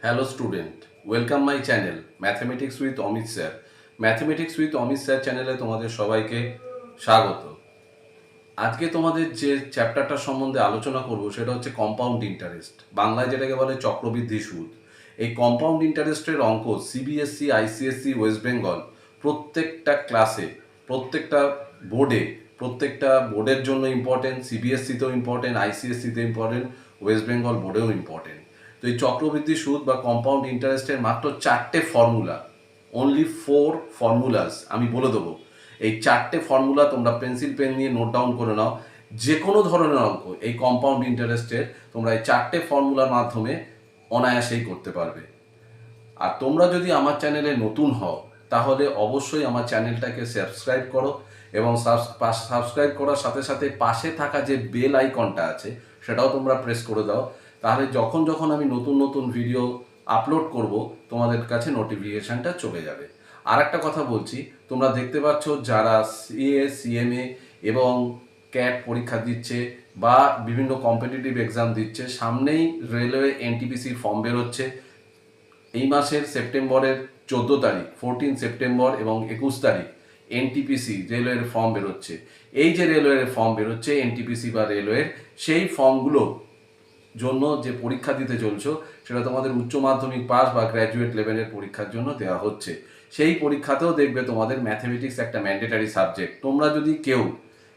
Hello student, welcome my channel mathematics with Amit sir. Mathematics with Amit sir চ্যানেলে তোমাদের সবাইকে স্বাগত। আজকে তোমাদের যে চ্যাপ্টারটা সম্বন্ধে আলোচনা করব সেটা হচ্ছে কম্পাউন্ড ইন্টারেস্ট, বাংলায় যেটাকে বলে চক্রবৃদ্ধি সুদ। এই কম্পাউন্ড ইন্টারেস্টের অঙ্ক সিবিএসসি, আইসিএসসি, ওয়েস্ট বেঙ্গল প্রত্যেকটা ক্লাসে, প্রত্যেকটা বোর্ডে, প্রত্যেকটা বোর্ডের জন্য ইম্পর্টেন্ট। সিবিএসসিতেও ইম্পর্টেন্ট, আইসিএসসিতে ইম্পর্টেন্ট, ওয়েস্ট বেঙ্গল বোর্ডেও ইম্পর্টেন্ট। তো এই চক্রবৃদ্ধি সুদ বা কম্পাউন্ড ইন্টারেস্টের মাত্র 4টে ফর্মুলা, অনলি 4 ফর্মুলাস আমি বলে দেবো। এই 4টে ফর্মুলা তোমরা পেন্সিল পেন নিয়ে নোট ডাউন করে নাও। যে কোনো ধরনের অঙ্ক এই কম্পাউন্ড ইন্টারেস্টের তোমরা এই 4টে ফর্মুলার মাধ্যমে অনায়াসেই করতে পারবে। আর তোমরা যদি আমার চ্যানেলে নতুন হও তাহলে অবশ্যই আমার চ্যানেলটাকে সাবস্ক্রাইব করো এবং সাবস্ক্রাইব করার সাথে সাথে পাশে থাকা যে বেল আইকনটা আছে সেটাও তোমরা প্রেস করে দাও। তাহলে যখন যখন আমি নতুন নতুন ভিডিও আপলোড করব তোমাদের কাছে নোটিফিকেশানটা চলে যাবে। আর একটা কথা বলছি, তোমরা দেখতে পাচ্ছ যারা সিএ, সিএমএ এবং ক্যাট পরীক্ষা দিচ্ছে বা বিভিন্ন কম্পিটিটিভ এক্সাম দিচ্ছে, সামনেই রেলওয়ে এনটিপিসির ফর্ম বেরোচ্ছে। এই মাসের সেপ্টেম্বরের 14 তারিখ, 14 সেপ্টেম্বর এবং 21 তারিখ এনটিপিসি রেলওয়ের ফর্ম বেরোচ্ছে। এই যে রেলওয়ের ফর্ম বেরোচ্ছে এনটিপিসি বা রেলওয়ের, সেই ফর্মগুলো জন্য যে পরীক্ষা দিতে চলছো সেটা তোমাদের উচ্চ মাধ্যমিক পাস বা গ্র্যাজুয়েট লেভেলের পরীক্ষার জন্য দেওয়া হচ্ছে। সেই পরীক্ষাতেও দেখবে তোমাদের ম্যাথমেটিক্স একটা ম্যান্ডেটারি সাবজেক্ট। তোমরা যদি কেউ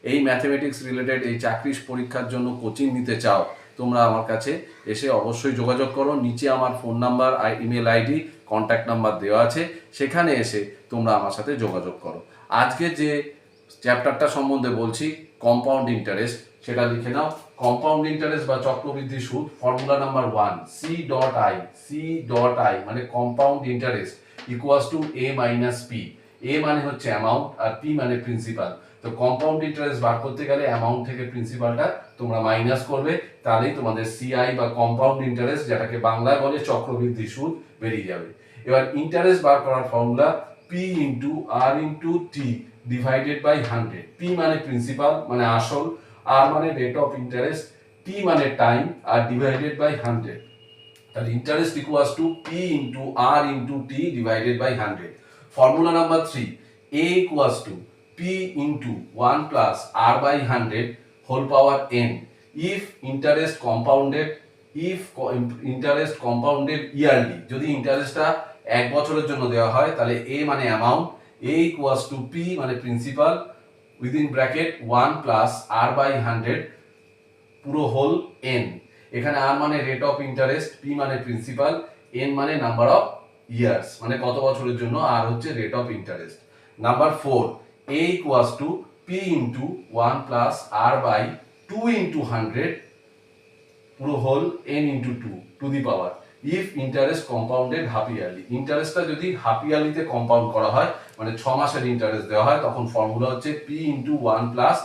এই ম্যাথমেটিক্স রিলেটেড এই চাকরির পরীক্ষার জন্য কোচিং নিতে চাও, তোমরা আমার কাছে এসে অবশ্যই যোগাযোগ করো। নিচে আমার phone number, email ID, contact number দেওয়া আছে, সেখানে এসে তোমরা আমার সাথে যোগাযোগ করো। আজকে যে চ্যাপ্টারটা সম্বন্ধে বলছি কম্পাউন্ড ইন্টারেস্ট, সেটা লিখে নাও। কম্পাউন্ড ইন্টারেস্ট বা চক্রবৃদ্ধি সুদ, ফর্মুলা নাম্বার 1, C.I মানে compound interest equals two A minus P। A মানে হচ্ছে অ্যামাউন্ট আর P মানে প্রিন্সিপাল। তো কম্পাউন্ড ইন্টারেস্ট বার করতে গেলে অ্যামাউন্ট থেকে প্রিন্সিপালটা তোমরা মাইনাস করবে, তাহলেই তোমাদের CI বা কম্পাউন্ড ইন্টারেস্ট, যেটাকে বাংলায় বলে চক্রবৃদ্ধি সুদ, বেরিয়ে যাবে। এবার ইন্টারেস্ট বার করার formula P into R into T divided by 100। P মানে প্রিন্সিপাল মানে আসল, R মানে রেট অফ ইন্টারেস্ট, T মানে টাইম আর ডিভাইডেড বাই 100। তাহলে interest equals to P into R into T divided by 100। Formula number 3, A equals to P into 1 plus R by 100 whole power n if interest compounded yearly. যদি ইন্টারেস্টটা 1 বছরের জন্য দেওয়া হয় তাহলে A মানে amount, A equals to P মানে principal within bracket 1 plus R by 100 পুরো হোল n। এখানে R মানে রেট অফ ইন্টারেস্ট, P মানে প্রিন্সিপাল, n মানে নাম্বার অফ ইয়ার্স মানে কত বছরের জন্য, আর হচ্ছে rate of interest. Number 4, A equals to P into 1 plus R by 2 into 100 পুরো whole n into 2 to the power if interest compounded half yearly. ইন্টারেস্টটা যদি হাফ ইয়ারলিতে কম্পাউন্ড করা হয় মানে 6 মাসের ইন্টারেস্ট দেওয়া হয়, তখন ফর্মুলা হচ্ছে P into 1 plus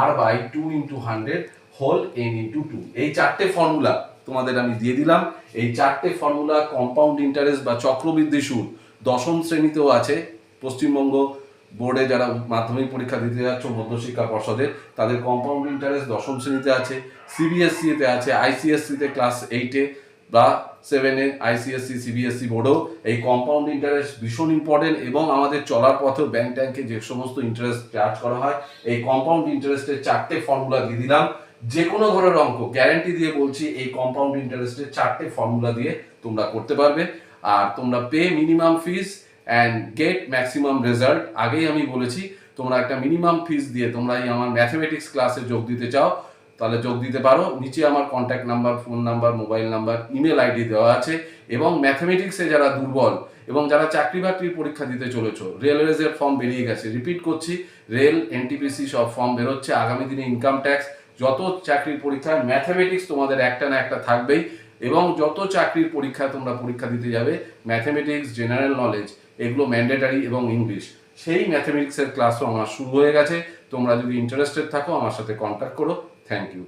R by 2 into 100 whole n into 2। এই 4টে ফর্মুলা তোমাদের আমি দিয়ে দিলাম। এই 4টে ফর্মুলা কম্পাউন্ড ইন্টারেস্ট বা চক্রবৃদ্ধি সুদ দশম শ্রেণীতেও আছে। পশ্চিমবঙ্গ বোর্ডে যারা মাধ্যমিক পরীক্ষা দিতে যাচ্ছ মধ্যশিক্ষা পর্ষদের, তাদের কম্পাউন্ড ইন্টারেস্ট দশম শ্রেণীতে আছে, সিবিএসসিতে আছে, আইসিএসসিতে ক্লাস 8-এ বা 7-এ, আইসিএসসি, সিবিএসসি বোর্ডেও এই কম্পাউন্ড ইন্টারেস্ট ভীষণ ইম্পর্টেন্ট। এবং আমাদের চলার পথেও ব্যাংক ট্যাঙ্কে যে সমস্ত ইন্টারেস্ট চার্জ করা হয়, এই কম্পাউন্ড ইন্টারেস্টের 4টে ফর্মুলা দিয়ে দিলাম। যে কোনো ধরনের অঙ্ক গ্যারান্টি দিয়ে বলছি এই কম্পাউন্ড ইন্টারেস্টের 4টে ফর্মুলা দিয়ে তোমরা করতে পারবে। আর তোমরা pay minimum fees and get maximum result. আগেই আমি বলেছি, তোমরা একটা মিনিমাম ফিস দিয়ে তোমরা এই আমার ম্যাথমেটিক্স ক্লাসে যোগ দিতে চাও তাহলে যোগ দিতে পারো। নিচে আমার contact number, phone number, mobile number, email ID দেওয়া আছে। এবং ম্যাথমেটিক্সে যারা দুর্বল এবং যারা চাকরি বাকরির পরীক্ষা দিতে চলেছো, রেলওয়েজের ফর্ম বেরিয়ে গেছে, রিপিট করছি, রেল, এনটিপিসি সব ফর্ম বেরোচ্ছে। আগামী দিনে ইনকাম ট্যাক্স, যত চাকরির পরীক্ষায় ম্যাথমেটিক্স তোমাদের একটা না একটা থাকবেই। এবং যত চাকরির পরীক্ষায় তোমরা পরীক্ষা দিতে যাবে, ম্যাথমেটিক্স, জেনারেল নলেজ এগুলো ম্যান্ডেটারি এবং ইংলিশ, সেই ম্যাথমেটিক্সের ক্লাসও আমার শুরু হয়ে গেছে। তোমরা যদি ইন্টারেস্টেড থাকো আমার সাথে কন্ট্যাক্ট করো। Thank you.